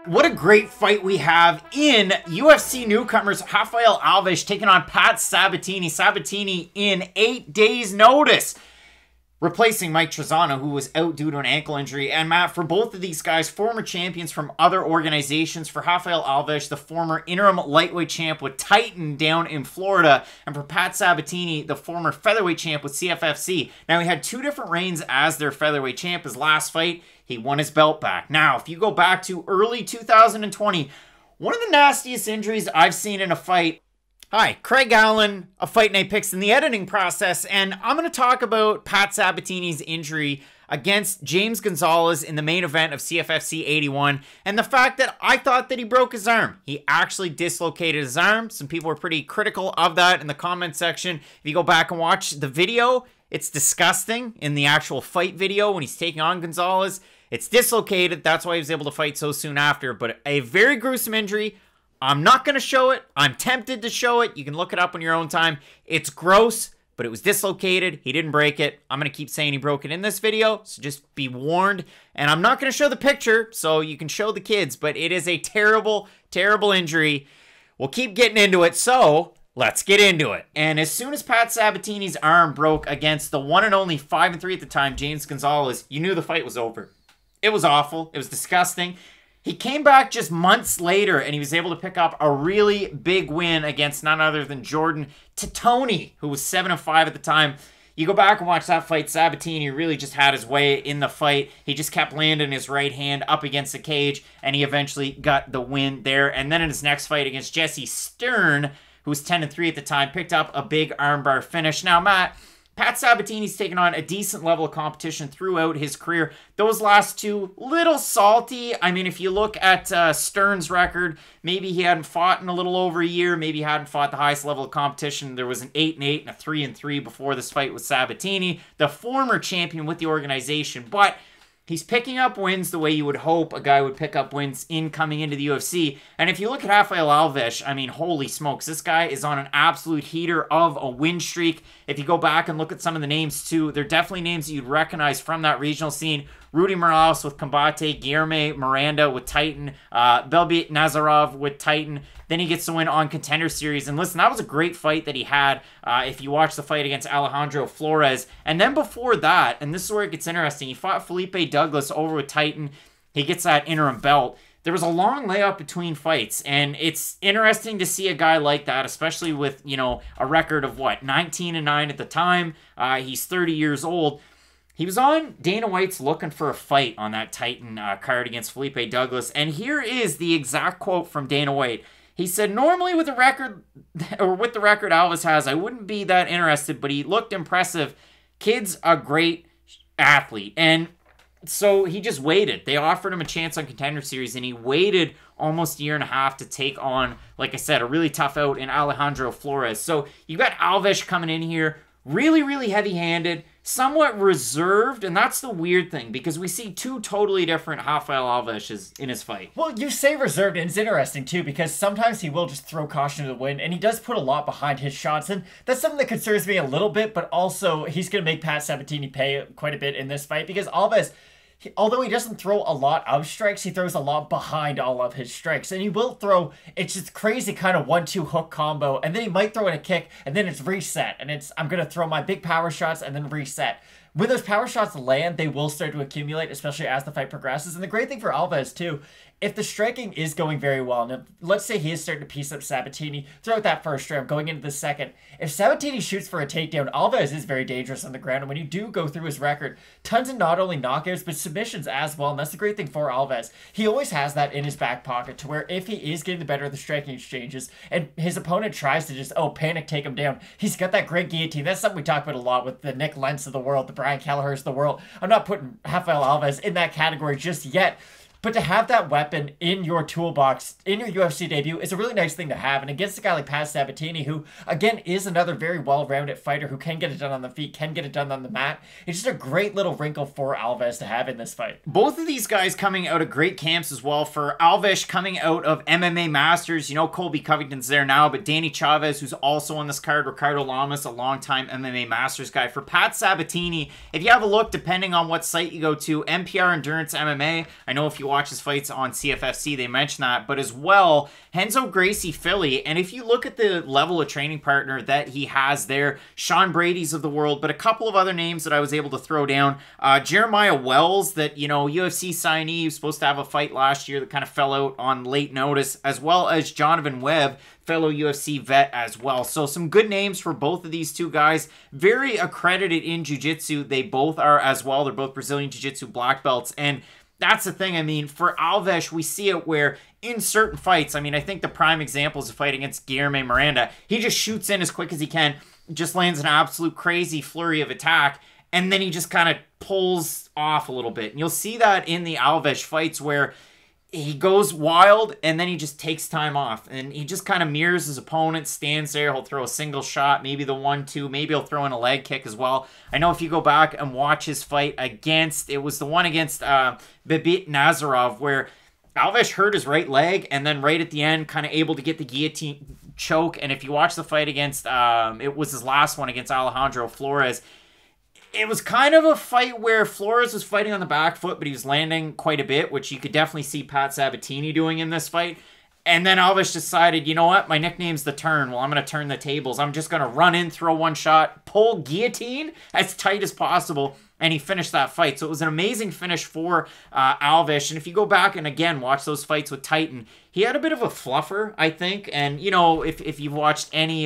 What a great fight we have in UFC newcomers. Rafael Alves taking on Pat Sabatini. Sabatini in 8 days' notice, replacing Mike Trizano, who was out due to an ankle injury. And Matt, for both of these guys, former champions from other organizations. For Rafael Alves, the former interim lightweight champ with Titan down in Florida. And for Pat Sabatini, the former featherweight champ with CFFC. Now, he had 2 different reigns as their featherweight champ. His last fight, he won his belt back. Now, if you go back to early 2020, one of the nastiest injuries I've seen in a fight. Hi, Craig Allen of Fight Night Picks in the editing process, and I'm going to talk about Pat Sabatini's injury against James Gonzalez in the main event of CFFC 81, and the fact that I thought that he broke his arm. He actually dislocated his arm. Some people were pretty critical of that in the comment section. If you go back and watch the video, it's disgusting in the actual fight video when he's taking on Gonzalez. It's dislocated. That's why he was able to fight so soon after, but a very gruesome injury. I'm not going to show it. I'm tempted to show it. You can look it up on your own time. It's gross, but it was dislocated. He didn't break it. I'm going to keep saying he broke it in this video, so just be warned. And I'm not going to show the picture, so you can show the kids, but it is a terrible, terrible injury. We'll keep getting into it, so let's get into it. And as soon as Pat Sabatini's arm broke against the one and only 5-3 at the time, James Gonzalez, you knew the fight was over. It was awful. It was disgusting. He came back just months later, and he was able to pick up a really big win against none other than Jordan Titoni, who was 7-5 at the time. You go back and watch that fight, Sabatini really just had his way in the fight. He just kept landing his right hand up against the cage, and he eventually got the win there. And then in his next fight against Jesse Stern, who was 10-3 at the time, picked up a big armbar finish. Now, Matt, Pat Sabatini's taken on a decent level of competition throughout his career. Those last 2, little salty. I mean, if you look at Stern's record, maybe he hadn't fought in a little over a year. Maybe he hadn't fought the highest level of competition. There was an 8-8 and a 3-3 before this fight with Sabatini, the former champion with the organization. But he's picking up wins the way you would hope a guy would pick up wins in coming into the UFC. And if you look at Rafael Alves, I mean, holy smokes, this guy is on an absolute heater of a win streak. If you go back and look at some of the names too, they're definitely names that you'd recognize from that regional scene. Rudy Morales with Combate, Guilherme Miranda with Titan, Belbit Nazarov with Titan. Then he gets the win on Contender Series. And listen, that was a great fight that he had if you watch the fight against Alejandro Flores. And then before that, and this is where it gets interesting, he fought Felipe Douglas over with Titan. He gets that interim belt. There was a long layout between fights, and it's interesting to see a guy like that, especially with, you know, a record of, what, 19-9 at the time. He's 30 years old. He was on Dana White's Looking for a Fight on that Titan card against Felipe Douglas, and here is the exact quote from Dana White. He said, normally with the record Alves has, I wouldn't be that interested, but he looked impressive. Kid's a great athlete. And so he just waited. They offered him a chance on Contender Series, and he waited almost a year and a half to take on, like I said, a really tough out in Alejandro Flores. So you got Alves coming in here, really, really heavy-handed, somewhat reserved, and that's the weird thing, because we see 2 totally different Rafael Alves in his fight. Well, you say reserved, and it's interesting, too, because sometimes he will just throw caution to the wind, and he does put a lot behind his shots, and that's something that concerns me a little bit, but also he's going to make Pat Sabatini pay quite a bit in this fight, because Alves, although he doesn't throw a lot of strikes, he throws a lot behind all of his strikes. And he will throw, it's just crazy kind of 1-2 hook combo. And then he might throw in a kick, and then it's reset. And it's, I'm going to throw my big power shots and then reset. When those power shots land, they will start to accumulate, especially as the fight progresses. And the great thing for Alves, too, if the striking is going very well, and let's say he is starting to piece up Sabatini throughout that first round, going into the second, if Sabatini shoots for a takedown, Alves is very dangerous on the ground. And when you do go through his record, tons of not only knockouts, but submissions as well. And that's the great thing for Alves. He always has that in his back pocket to where if he is getting the better of the striking exchanges and his opponent tries to just, panic, take him down, he's got that great guillotine. That's something we talk about a lot with the Nick Lentz of the world, the Brian Kelleher's of the world. I'm not putting Rafael Alves in that category just yet. But to have that weapon in your toolbox, in your UFC debut, is a really nice thing to have. And against a guy like Pat Sabatini, who, again, is another very well-rounded fighter who can get it done on the feet, can get it done on the mat, it's just a great little wrinkle for Alves to have in this fight. Both of these guys coming out of great camps as well. For Alves coming out of MMA Masters, you know Colby Covington's there now, but Danny Chavez, who's also on this card, Ricardo Lamas, a longtime MMA Masters guy. For Pat Sabatini, if you have a look, depending on what site you go to, NPR Endurance MMA, I know if you watch his fights on CFFC, they mention that, but as well, Renzo Gracie Philly. And if you look at the level of training partner that he has there, Sean Brady's of the world, but a couple of other names that I was able to throw down. Jeremiah Wells, that, you know, UFC signee, he was supposed to have a fight last year that kind of fell out on late notice, as well as Jonathan Webb, fellow UFC vet as well. So some good names for both of these two guys. Very accredited in jiu-jitsu. They both are as well. They're both Brazilian jiu-jitsu black belts. And that's the thing. I mean, for Alves, we see it where in certain fights, I mean, I think the prime example is a fight against Guilherme Miranda. He just shoots in as quick as he can, just lands an absolute crazy flurry of attack, and then he just kind of pulls off a little bit. And you'll see that in the Alves fights where he goes wild and then he just takes time off and he just kind of mirrors his opponent, stands there. He'll throw a single shot, maybe the 1-2, maybe he'll throw in a leg kick as well. I know if you go back and watch his fight against, it was the one against Babit Nazarov, where Alves hurt his right leg and then right at the end kind of able to get the guillotine choke. And if you watch the fight against, it was his last one against Alejandro Flores, it was kind of a fight where Flores was fighting on the back foot, but he was landing quite a bit, which you could definitely see Pat Sabatini doing in this fight. And then Alves decided, you know what? My nickname's The Turn. Well, I'm going to turn the tables. I'm just going to run in, throw one shot, pull guillotine as tight as possible, and he finished that fight. So it was an amazing finish for Alves. And if you go back and, again, watch those fights with Titan, he had a bit of a fluffer, I think. And, you know, if you've watched any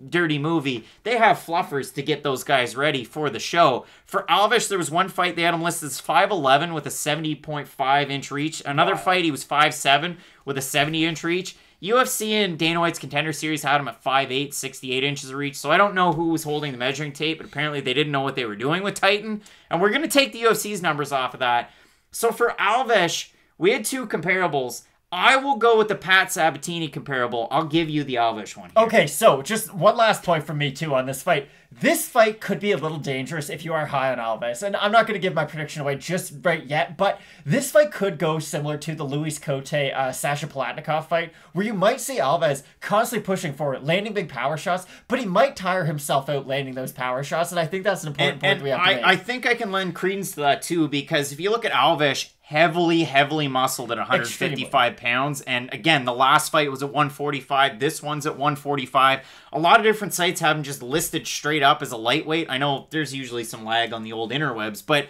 dirty movie, they have fluffers to get those guys ready for the show. For Alves, there was one fight, they had him listed as 5'11" with a 70.5-inch reach. Another fight, he was 5'7" with a 70-inch reach. UFC and Dana White's Contender Series had him at 5'8", 68 inches of reach. So I don't know who was holding the measuring tape, but apparently they didn't know what they were doing with Titan. And we're going to take the UFC's numbers off of that. So for Alves, we had two comparables. I will go with the Pat Sabatini comparable. I'll give you the Alves one here. Okay, so just one last point from me, too, on this fight. This fight could be a little dangerous if you are high on Alves. And I'm not going to give my prediction away just right yet, but this fight could go similar to the Luis Cote-Sasha Palatnikov fight, where you might see Alves constantly pushing forward, landing big power shots, but he might tire himself out landing those power shots, and I think that's an important point we have to make. I think I can lend credence to that, too, because if you look at Alves, heavily muscled at 155 pounds. And again, the last fight was at 145. This one's at 145. A lot of different sites have him just listed straight up as a lightweight. I know there's usually some lag on the old interwebs, but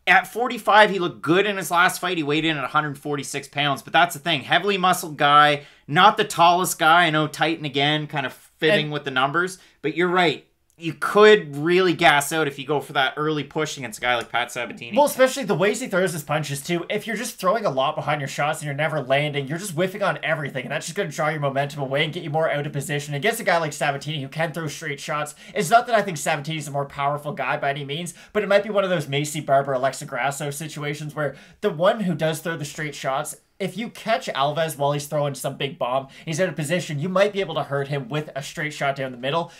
at 45, he looked good in his last fight. He weighed in at 146 pounds. But that's the thing. Heavily muscled guy, not the tallest guy. I know Titan again, kind of fitting with the numbers. But you're right. You could really gas out if you go for that early push against a guy like Pat Sabatini. Well, especially the ways he throws his punches, too. If you're just throwing a lot behind your shots and you're never landing, you're just whiffing on everything, and that's just going to draw your momentum away and get you more out of position. Against a guy like Sabatini who can throw straight shots, it's not that I think Sabatini's a more powerful guy by any means, but it might be one of those Macy Barber, Alexa Grasso situations where the one who does throw the straight shots, if you catch Alves while he's throwing some big bomb, he's out of position, you might be able to hurt him with a straight shot down the middle.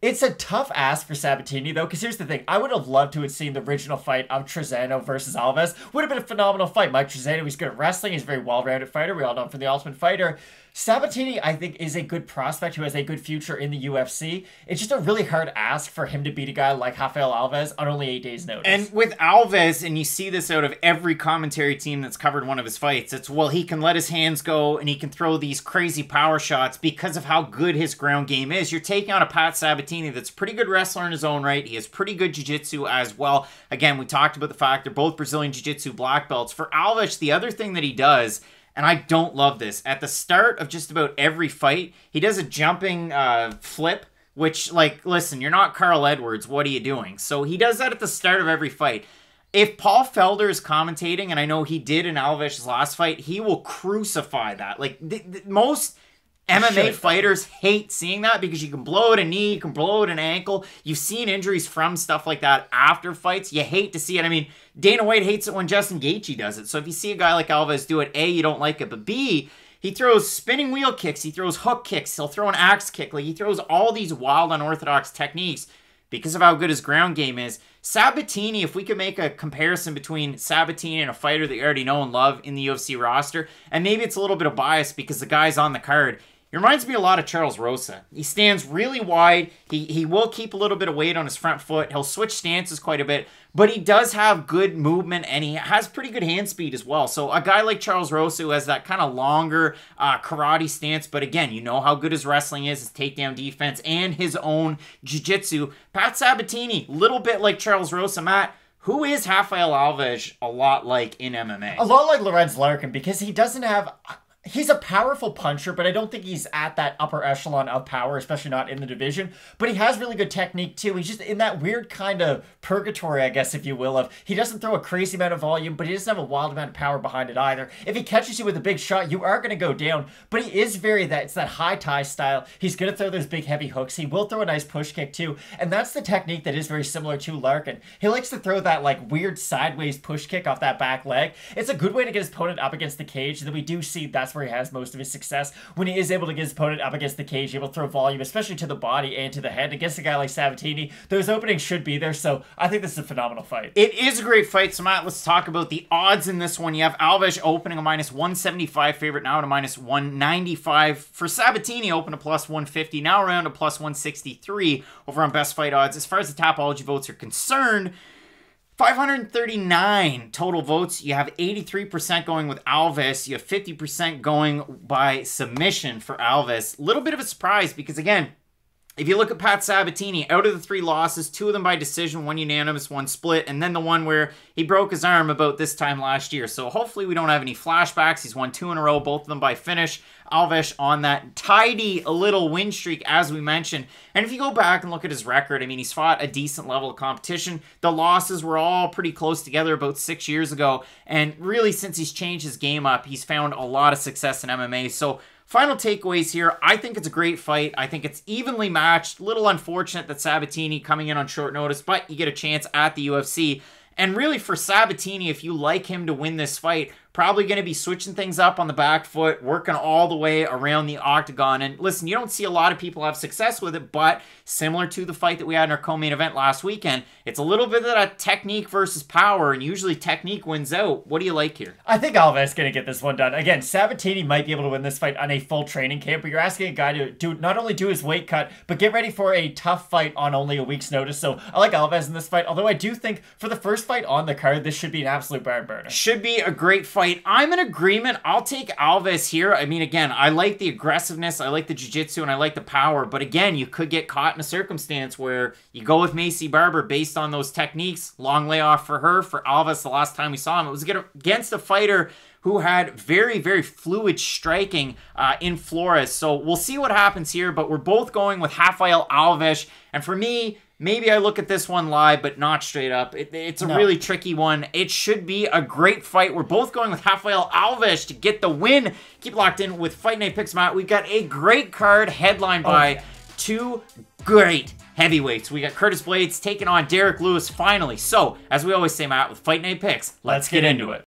It's a tough ask for Sabatini, though, because here's the thing. I would have loved to have seen the original fight of Trezano versus Alves. Would have been a phenomenal fight. Mike Trezano, he's good at wrestling. He's a very well-rounded fighter. We all know him from The Ultimate Fighter. Sabatini, I think, is a good prospect who has a good future in the UFC. It's just a really hard ask for him to beat a guy like Rafael Alves on only 8 days' notice. And with Alves, and you see this out of every commentary team that's covered one of his fights, it's, well, he can let his hands go and he can throw these crazy power shots because of how good his ground game is. You're taking on a Pat Sabatini that's a pretty good wrestler in his own right. He has pretty good jiu-jitsu as well. Again, we talked about the fact they're both Brazilian jiu-jitsu black belts. For Alves, the other thing that he does, and I don't love this, at the start of just about every fight, he does a jumping flip, which, like, listen, you're not Carl Edwards. What are you doing? So he does that at the start of every fight. If Paul Felder is commentating, and I know he did in Alves' last fight, he will crucify that. Like, most MMA fighters hate seeing that because you can blow out a knee, you can blow out an ankle. You've seen injuries from stuff like that after fights. You hate to see it. I mean, Dana White hates it when Justin Gaethje does it. So if you see a guy like Alves do it, A, you don't like it, but B, he throws spinning wheel kicks, he throws hook kicks, he'll throw an axe kick. Like, he throws all these wild, unorthodox techniques because of how good his ground game is. Sabatini, if we could make a comparison between Sabatini and a fighter that you already know and love in the UFC roster, and maybe it's a little bit of bias because the guy's on the card, he reminds me a lot of Charles Rosa. He stands really wide. He will keep a little bit of weight on his front foot. He'll switch stances quite a bit. but he does have good movement and he has pretty good hand speed as well. So a guy like Charles Rosa who has that kind of longer karate stance, but again, you know how good his wrestling is, his takedown defense, and his own jiu-jitsu. Pat Sabatini, little bit like Charles Rosa. Matt, who is Rafael Alves a lot like in MMA? A lot like Lorenz Larkin, because he doesn't have... He's a powerful puncher, but I don't think he's at that upper echelon of power, especially not in the division. But he has really good technique, too. He's just in that weird kind of purgatory, I guess, if you will, of he doesn't throw a crazy amount of volume, but he doesn't have a wild amount of power behind it either. If he catches you with a big shot, you are going to go down, but he is it's that high tie style. He's going to throw those big heavy hooks. He will throw a nice push kick, too, and that's the technique that is very similar to Larkin. He likes to throw that, like, weird sideways push kick off that back leg. It's a good way to get his opponent up against the cage, and then we do see that's where he has most of his success, when he is able to get his opponent up against the cage, able to throw volume, especially to the body and to the head. Against a guy like Sabatini, those openings should be there, so I think this is a phenomenal fight. It is a great fight, so Matt, let's talk about the odds in this one. You have Alves opening a -175 favorite, now at a -195. For Sabatini, open a +150, now around a +163 over on Best Fight Odds. As far as the Tapology votes are concerned, 539 total votes. You have 83% going with Alves. You have 50% going by submission for Alves. A little bit of a surprise because, again, if you look at Pat Sabatini, out of the 3 losses, 2 of them by decision, 1 unanimous, 1 split, and then the one where he broke his arm about this time last year. So hopefully we don't have any flashbacks. He's won 2 in a row, both of them by finish. Alves on that tidy little win streak, as we mentioned. And if you go back and look at his record, I mean, he's fought a decent level of competition. The losses were all pretty close together about 6 years ago. And really, since he's changed his game up, he's found a lot of success in MMA. So final takeaways here. I think it's a great fight. I think it's evenly matched. A little unfortunate that Sabatini coming in on short notice, but you get a chance at the UFC. And really for Sabatini, if you like him to win this fight, probably going to be switching things up on the back foot, working all the way around the octagon. And listen, you don't see a lot of people have success with it, but similar to the fight that we had in our co-main event last weekend, it's a little bit of that technique versus power, and usually technique wins out. What do you like here? I think Alves is going to get this one done. Again, Sabatini might be able to win this fight on a full training camp, but you're asking a guy to not only do his weight cut, but get ready for a tough fight on only a week's notice. So I like Alves in this fight, although I do think for the first fight on the card, this should be an absolute barn burner. Should be a great fight. I'm in agreement. I'll take Alves here. I mean, again, I like the aggressiveness, I like the jiu-jitsu, and I like the power, but again, you could get caught in a circumstance where you go with Macy Barber based on those techniques. Long layoff for her. For Alves, the last time we saw him, it was against a fighter who had very, very fluid striking in Flores. So we'll see what happens here, but we're both going with Rafael Alves, and for me, maybe I look at this one live, but not straight up. It's a really tricky one. It should be a great fight. We're both going with Rafael Alves to get the win. Keep locked in with Fight Night Picks, Matt. We've got a great card headlined by 2 great heavyweights. We got Curtis Blaydes taking on Derek Lewis finally. So, as we always say, Matt, with Fight Night Picks, let's get into it.